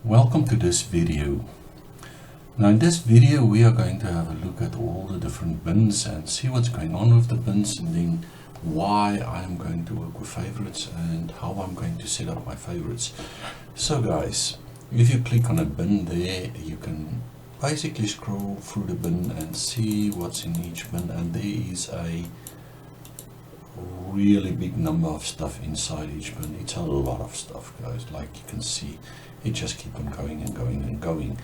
Welcome to this video. Now in this video we are going to have a look at all the different bins and see what's going on with the bins, and then why I'm going to work with favorites and how I'm going to set up my favorites. So guys, if you click on a bin there, you can basically scroll through the bin and see what's in each bin, and there is a really big number of stuff inside each bin. It's a lot of stuff, guys. Like you can see, it just keeps on going and going and going,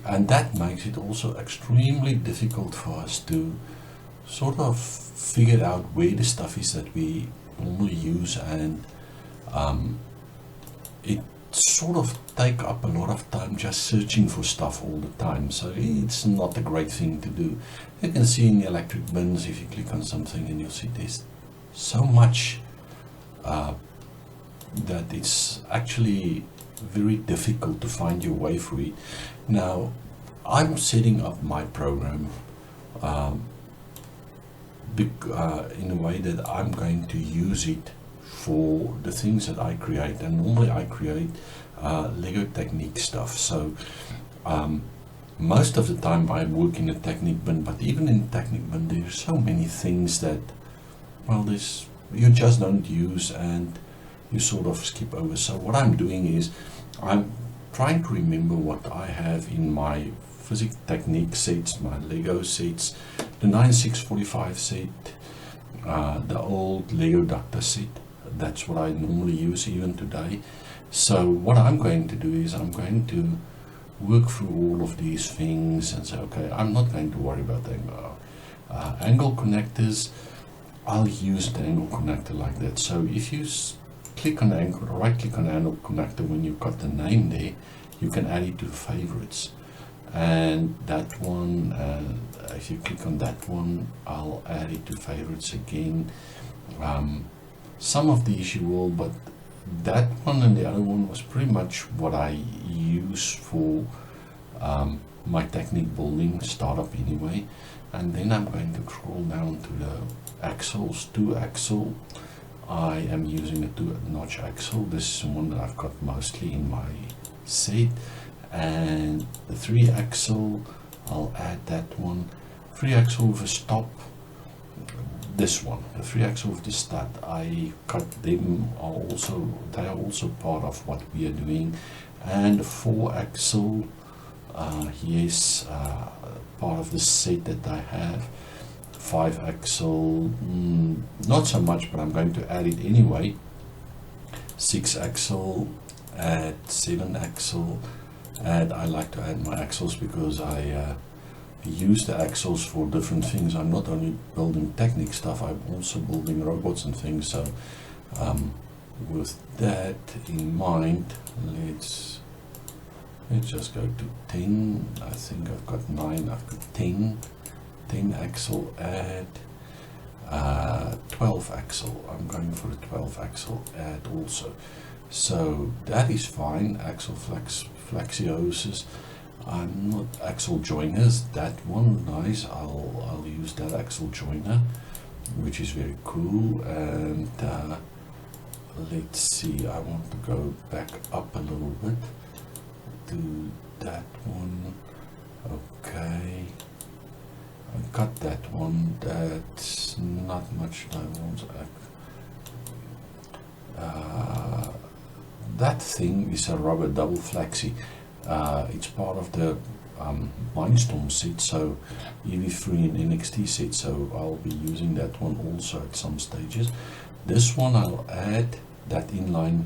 and that makes it also extremely difficult for us to sort of figure out where the stuff is that we normally use, and it sort of take up a lot of time just searching for stuff all the time. So it's not a great thing to do. You can see in the electric bins, if you click on something, and you'll see there's so much that it's actually very difficult to find your way through it. Now I'm setting up my program in a way that I'm going to use it for the things that I create, and normally I create Lego Technique stuff. So most of the time I work in a Technique bin, but even in Technique bin there's so many things that, well, you just don't use and you sort of skip over. So what I'm doing is I'm trying to remember what I have in my Physics Technique sets, my Lego sets, the 9645 set, the old Lego Doctor set. That's what I normally use even today. So what I'm going to do is I'm going to work through all of these things and say, okay, I'm not going to worry about the angle connectors. I'll use the angle connector like that. So if you click on the angle, right click on the angle connector, when you've got the name there, you can add it to favorites. And that one, if you click on that one, I'll add it to favorites again. Some of these you will, but that one and the other one was pretty much what I use for my Technique building startup anyway. And then I'm going to scroll down to the axles, 2-axle. I am using a 2-notch axle. This is one that I've got mostly in my set. And the 3-axle, I'll add that one. 3-axle with a stop. This one, the 3-axle with the stud, I cut them. They are also part of what we are doing. And the 4-axle, yes, part of the set that I have. 5-axle, not so much, but I'm going to add it anyway. 6-axle, add 7-axle, and I like to add my axles because I use the axles for different things. I'm not only building Technique stuff, I'm also building robots and things. So with that in mind, let's just go to 10. I think I've got 9. I've got 10 axle, add 12 axle. I'm going for the 12 axle add also. So that is fine. Axle flexioses. I'm not axle joiners. That one, nice. I'll use that axle joiner, which is very cool. And let's see, I want to go back up a little bit to that one. Okay, I got that one. That's not much I want. That thing is a rubber double flexi. It's part of the Mindstorm set, so EV3 and NXT set, so I'll be using that one also at some stages. This one I'll add that inline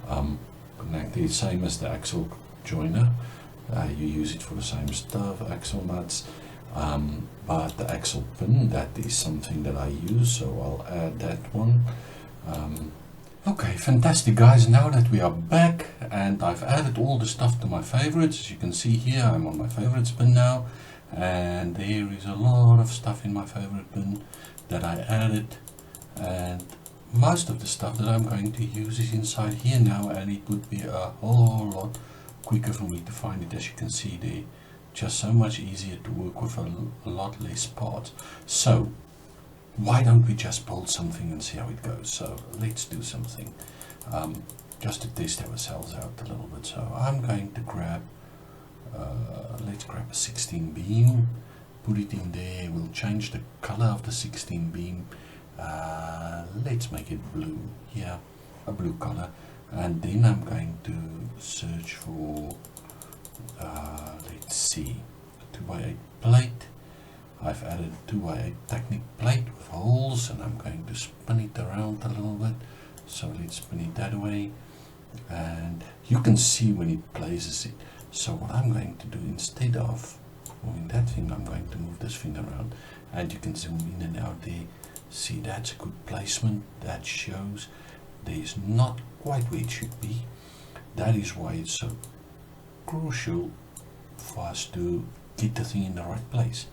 connector, same as the axle joiner. You use it for the same stuff, axle nuts, but the axle pin, that is something that I use, so I'll add that one. Okay, fantastic guys, now that we are back and I've added all the stuff to my favorites, as you can see here, I'm on my favorites bin now, and there is a lot of stuff in my favorite bin that I added, and most of the stuff that I'm going to use is inside here now, and it would be a whole lot quicker for me to find it. As you can see there, just so much easier to work with, a lot less parts. So why don't we just build something and see how it goes? So let's do something. just to test ourselves out a little bit. So I'm going to grab, let's grab a 16 beam, put it in there. We'll change the color of the 16 beam. Let's make it blue. Yeah, a blue color. And then I'm going to search for, let's see, 2x8 plate. I've added a 2x8 Technic plate with holes, and I'm going to spin it around a little bit. So let's spin it that way, and you can see when it places it. So what I'm going to do, instead of moving that thing, I'm going to move this thing around, and you can zoom in and out there. See, that's a good placement. That shows there's not quite where it should be. That is why it's so crucial for us to get the thing in the right place.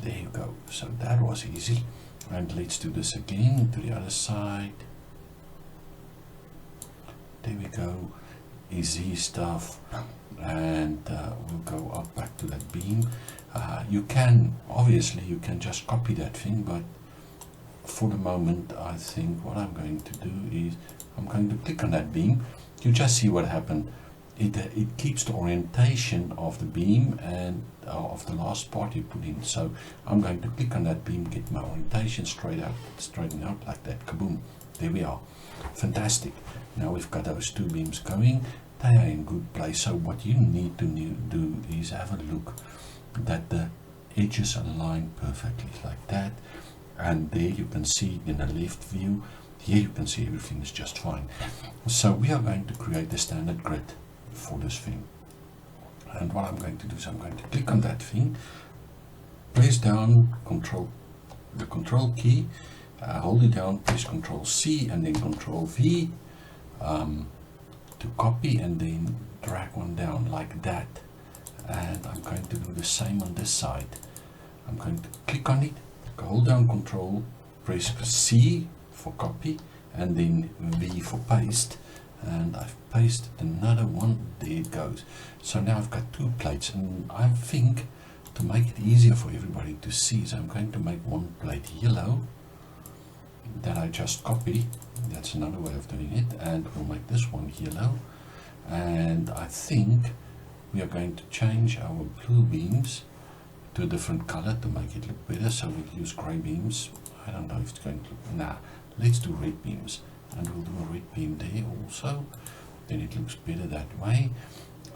There you go. So that was easy. And let's do this again to the other side. There we go. Easy stuff. And we'll go up back to that beam. You can, obviously, you can just copy that thing, but for the moment, I think what I'm going to do is I'm going to click on that beam. You just see what happened. It keeps the orientation of the beam and of the last part you put in. So I'm going to click on that beam, get my orientation straighten out like that. Kaboom! There we are. Fantastic. Now we've got those two beams going. They are in good place. So what you need to do is have a look that the edges align perfectly like that. And there you can see in the left view. Here you can see everything is just fine. So we are going to create the standard grid for this thing. And what I'm going to do is I'm going to click on that thing, press down the control key, hold it down, press Control C and then Control V to copy, and then drag one down like that. And I'm going to do the same on this side. I'm going to click on it, hold down Control, press C for copy, and then V for paste. And I've pasted another one. There it goes. So now I've got two plates, and I think to make it easier for everybody to see, so I'm going to make one plate yellow that I just copy. That's another way of doing it. And we'll make this one yellow, and I think we are going to change our blue beams to a different color to make it look better. So we'll use gray beams. I don't know if it's going to look, nah, let's do red beams. And we'll do a red beam there also, then it looks better that way.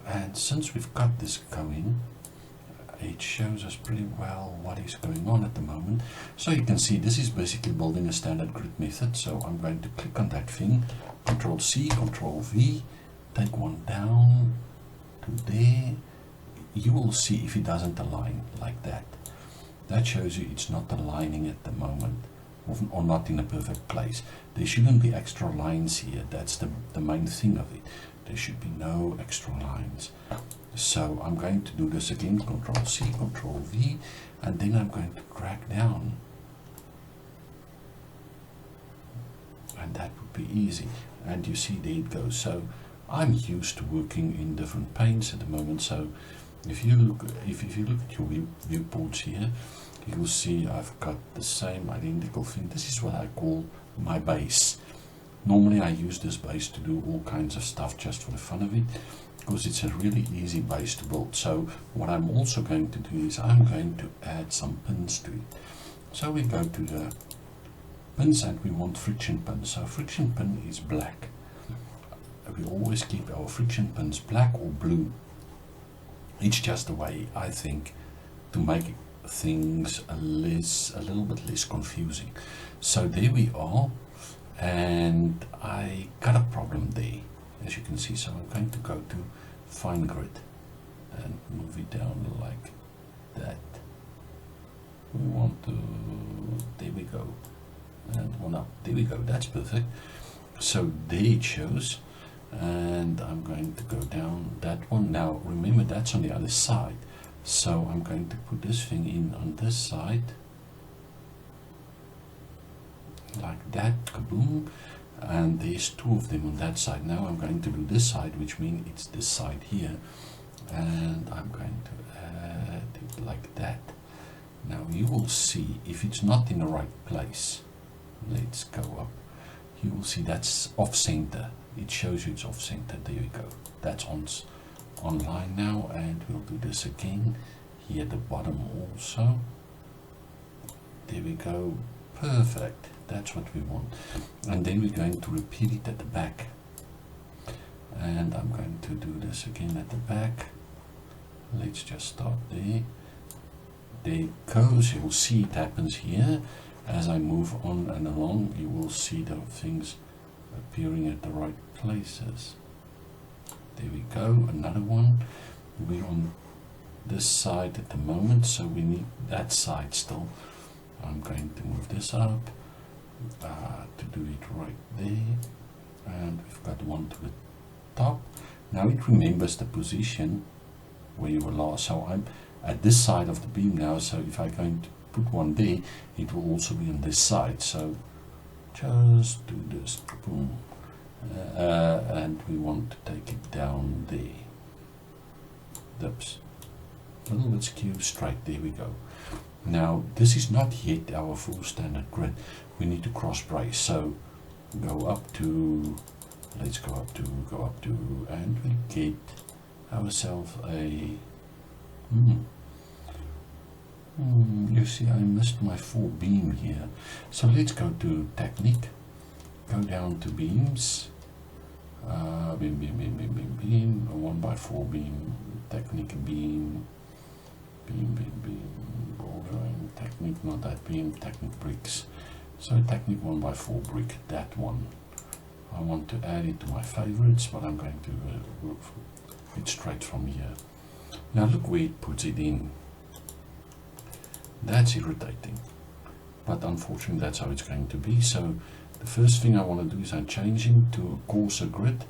And since we've got this going, it shows us pretty well what is going on at the moment. So you can see this is basically building a standard grid method. So I'm going to click on that thing, Control C, Control V, take one down to there. You will see if it doesn't align like that. That shows you it's not aligning at the moment, or not in a perfect place. There shouldn't be extra lines here. That's the main thing of it. There should be no extra lines. So I'm going to do this again, Control C, Control V, and then I'm going to drag down. And that would be easy. And you see there it goes. So I'm used to working in different paints at the moment. So if you look at your viewports here, you'll see I've got the same identical thing. This is what I call my base. Normally I use this base to do all kinds of stuff just for the fun of it, because it's a really easy base to build. So what I'm also going to do is I'm going to add some pins to it. So we go to the pins and we want friction pins. So friction pin is black. We always keep our friction pins black or blue. It's just a way, I think, to make things a little bit less confusing. So there we are, and I got a problem there, as you can see. So I'm going to go to fine grid and move it down like that. We want to, there we go, and one up, there we go, that's perfect. So there it shows, and I'm going to go down that one. Now remember, that's on the other side. So I'm going to put this thing in on this side, like that, kaboom, and there's two of them on that side. Now I'm going to do this side, which means it's this side here, and I'm going to add it like that. Now you will see if it's not in the right place. Let's go up. you will see that's off center. It shows you it's off center. There we go. That's online now, and we'll do this again here at the bottom also. There we go. Perfect. That's what we want. And then we're going to repeat it at the back. And I'm going to do this again at the back. Let's just start there. There it goes. You'll see it happens here. As I move on and along, you will see the things appearing at the right places. There we go. Another one. We're on this side at the moment, so we need that side still. I'm going to move this up to do it right there, and we've got one to the top. Now it remembers the position where you were last, so I'm at this side of the beam now, so if I'm going to put one there, it will also be on this side. So just do this, boom, and we want to take it down there. Oops, a little bit skew straight. There we go. Now this is not yet our full standard grid. We need to cross brace. So go up to, let's go up to, and we get ourselves a. You see, I missed my 4 beam here. So let's go to technique. Go down to beams. Beam, a 1x4 beam, technique beam, ball drawing, technique, not that beam, technique bricks. So technique 1x4 brick, that one. I want to add it to my favorites, but I'm going to work it straight from here. Now look where it puts it in. That's irritating, but unfortunately that's how it's going to be. So the first thing I want to do is I'm changing to a coarser grid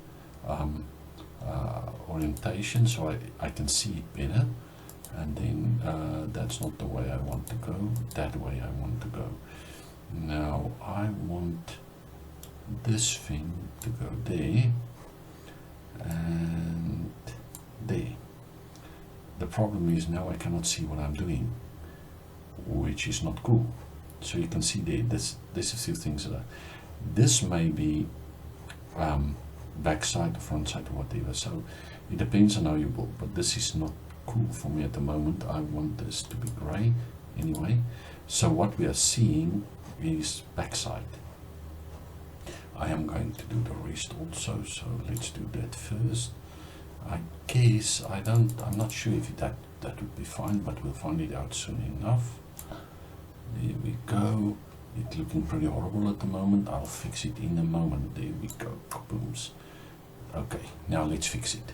orientation, so I can see it better. And then that's not the way I want to go, that way I want to go. Now I want this thing to go there and there. The problem is now I cannot see what I'm doing, which is not cool. So you can see there, there's a few things that this may be back side or front side or whatever, so it depends on how you build, but this is not cool for me at the moment. I want this to be grey anyway. So what we are seeing is backside. I am going to do the rest also, so let's do that first. I guess I'm not sure if that would be fine, but we'll find it out soon enough. There we go. It's looking pretty horrible at the moment. I'll fix it in a moment. There we go. Kabooms. Okay, now let's fix it.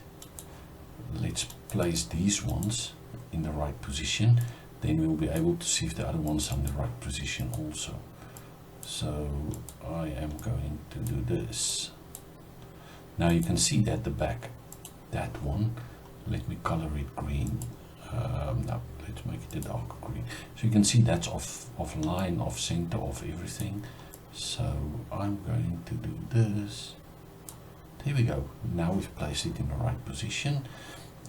Let's place these ones in the right position. Then we'll be able to see if the other ones are in the right position also. So I am going to do this. Now you can see that the back, that one, let me color it green. No, let's make it a darker green. So you can see that's off line, off center, off everything. So I'm going to do this. There we go. Now we've placed it in the right position,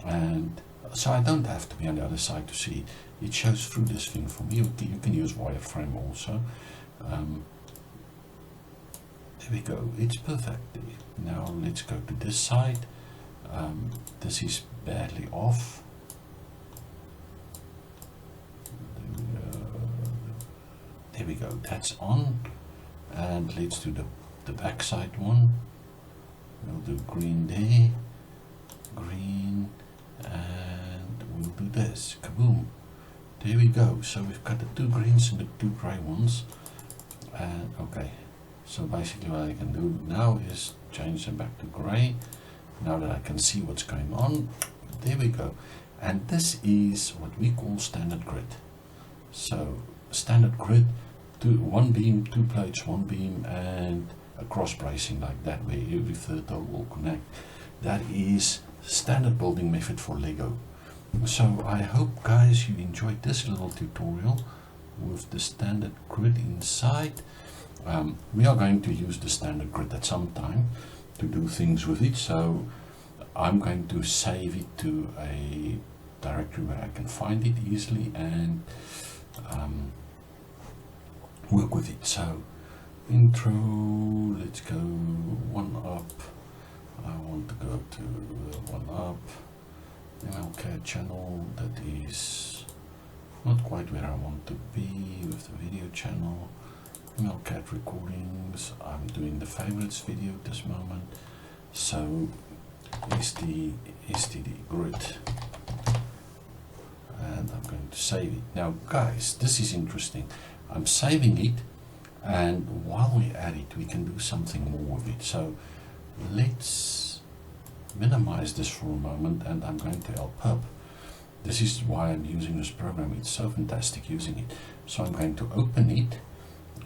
and so I don't have to be on the other side to see it. It shows through this thing for me. You can use wireframe also. There we go. It's perfect. Now let's go to this side. This is badly off. There we go. That's on. And let's do the back side one. We'll do green there, green, and we'll do this. Kaboom! There we go. So we've got the 2 greens and the 2 grey ones. And okay, so basically what I can do now is change them back to grey. Now that I can see what's going on, there we go. And this is what we call standard grid. So standard grid, 1 beam, 2 plates, 1 beam, and a cross bracing like that, where every third toe will connect. That is standard building method for Lego. So I hope guys you enjoyed this little tutorial with the standard grid inside. We are going to use the standard grid at some time to do things with it, so I'm going to save it to a directory where I can find it easily and work with it. So intro, let's go one up. I want to go to one up. MLCAD channel, that is not quite where I want to be with the video channel. MLCAD recordings, I'm doing the favorites video at this moment. So STD grid, and I'm going to save it. Now guys, this is interesting. I'm saving it, and while we add it, we can do something more with it. So let's minimize this for a moment, and I'm going to help up. This is why I'm using this program. It's so fantastic using it. So I'm going to open it,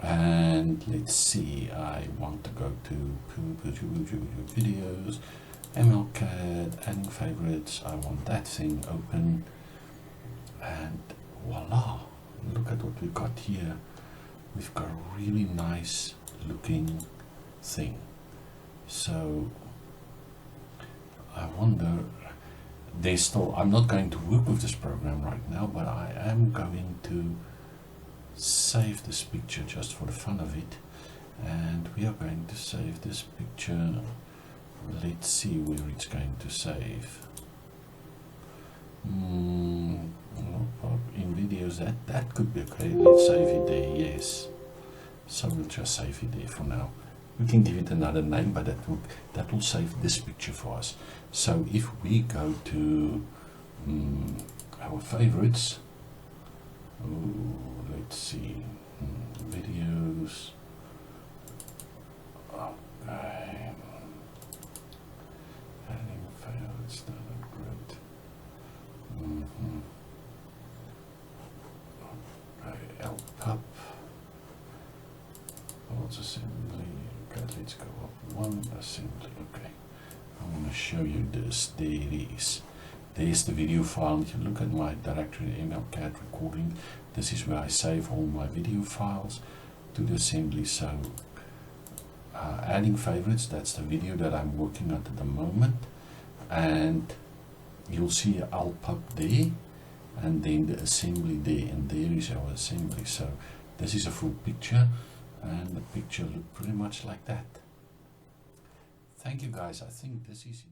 and let's see, I want to go to videos, MLCAD, adding favorites. I want that thing open, and voila, look at what we've got here. We've got a really nice looking thing. So I wonder, there's still, I'm not going to work with this program right now, but I am going to save this picture just for the fun of it, and we are going to save this picture. Let's see where it's going to save. In videos, that could be okay. Let's save it there. Yes, so we'll just save it there for now. We can give it another name, but that will save this picture for us. So if we go to our favorites, let's see, videos, okay, adding favorites, not great. Okay, help up, lots assembly. Okay, let's go up one assembly. Okay, I want to show you this. There it is. There's the video file. If you look at my directory MLCAD recording, this is where I save all my video files to the assembly. So adding favorites, that's the video that I'm working on at the moment, and you'll see Alpub there, and then the assembly there, and there is our assembly. So this is a full picture, and the picture looked pretty much like that. Thank you guys. I think this is